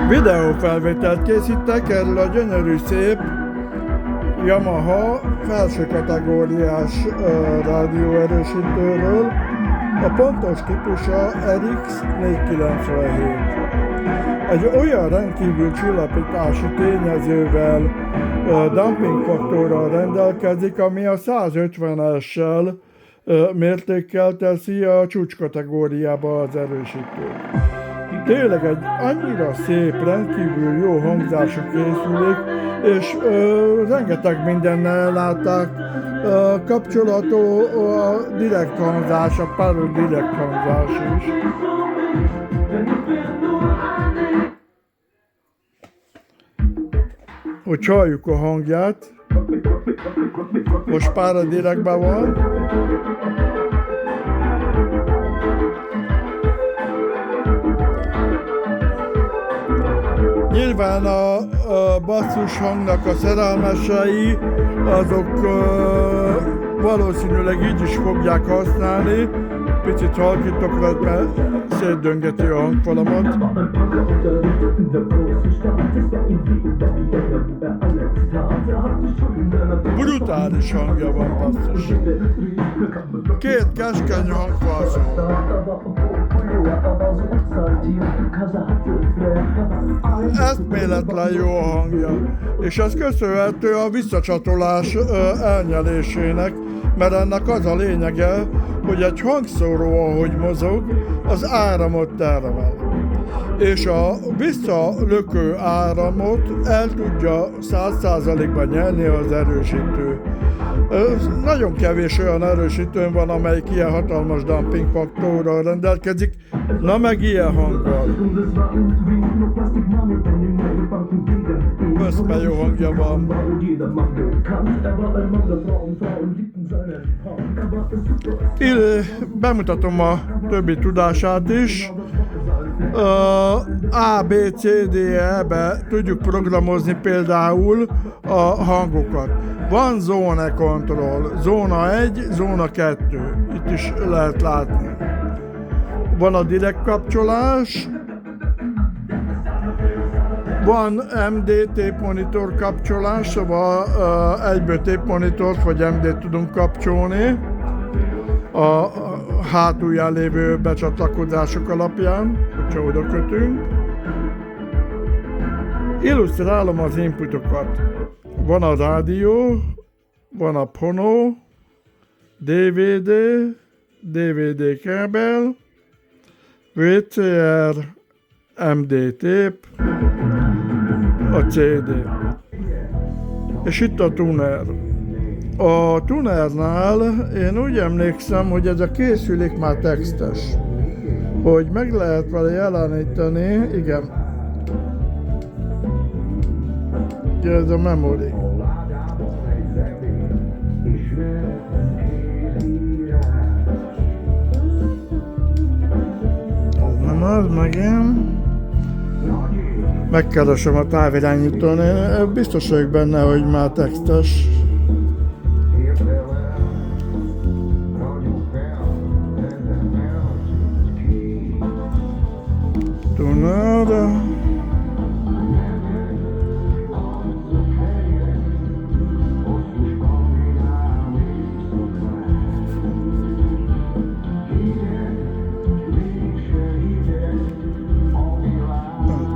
Videófelvételt készítek erről a gyönyörű szép Yamaha felső kategóriás rádióerősítőről. A pontos típusa RX497. Egy olyan rendkívül csillapítási tényezővel, dumping faktorral rendelkezik, ami a 150-essel mértékkel teszi a csúcskategóriába az erősítőt. Tényleg egy annyira szép, rendkívül jó hangzású készülék, és rengeteg mindennel látták kapcsolatú a direkt hangzás, a pár direkt hangzás is. Hogy halljuk a hangját. Most pár direktben van. Nyilván a basszus hangnak a szerelmesei, azok valószínűleg így is fogják használni. Picit halkítok rá, mert szétdöngeti a hangfalamat. Brutális hangja van, basszus. Két keskeny hangfalszó. Eszméletlen jó a hangja, és ez köszönhető a visszacsatolás elnyelésének, mert ennek az a lényege, hogy egy hangszóró, ahogy mozog, az áramot termel. És a visszalökő áramot el tudja 100%-ban nyerni az erősítő. Nagyon kevés olyan erősítőn van, amelyik ilyen hatalmas dumping faktorral rendelkezik, na meg ilyen hanggal. Összme jó hangja van. Bemutatom a többi tudását is. A, B, C, D, E-be tudjuk programozni például a hangokat. Van zóna control, zóna 1, zóna 2, itt is lehet látni. Van a direkt kapcsolás, van MD monitor kapcsolás, szóval egyből monitort vagy MD-t tudunk kapcsolni a hátulján lévő becsatlakozások alapján, hogyha oda kötünk. Illusztrálom az inputokat. Van a rádió, van a Pono, DVD, DVD kábel, VCR, MD tép, a CD. És itt a tuner. A tunernál én úgy emlékszem, hogy ez a készülék már textes. Hogy meg lehet vele jeleníteni, igen. Ez a memory. Ez nem az, megint. Megkeresem a távirányítón, én biztos vagyok benne, hogy már textes. Tuner.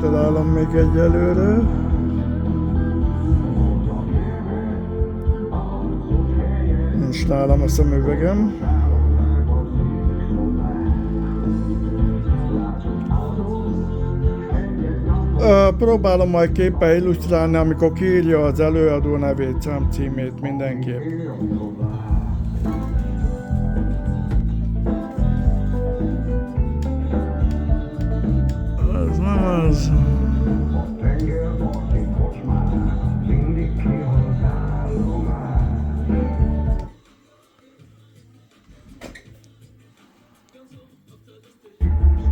Találom még egyelőre. Nincs nálam a szemüvegem. Próbálom majd képpel illusztrálni, amikor kiírja az előadó nevét, számcímét mindenképp. Ez nem az.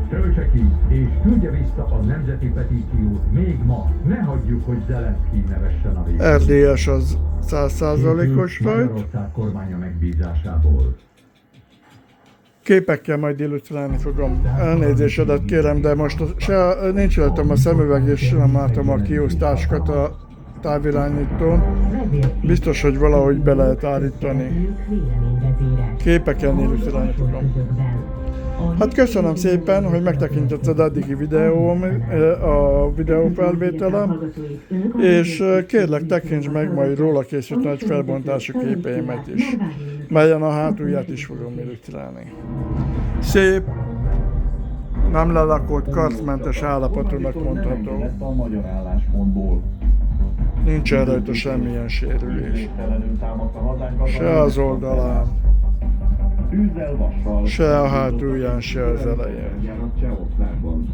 Töltse ki és küldje vissza a nemzeti petíciót még ma. Ne hagyjuk, hogy Zelenszky nevessen a végén. RDS az 100%-os vagy. Magyarország kormánya megbízásából. Képekkel majd illusztrálni fogom. Elnézésedet kérem, de most nincs rajtam a szemüveg, és nem látom a kiosztásokat a távirányítón. Biztos, hogy valahogy be lehet állítani. Képeken illusztrálni fogom. Hát köszönöm szépen, hogy megtekintetted eddigi videóm, a videófelvételem, és kérlek tekints meg majd róla készült nagy felbontású képeimet is, melyen a hátulját is fogom illusztrálni. Szép, nem lelakott, karcmentes állapotúnak mondható. A magyar álláspontból. Nincsen rajta semmilyen sérülés. Se az oldalán, Tűzzel, vassal. se a hátulján, se az elején. Csehországban.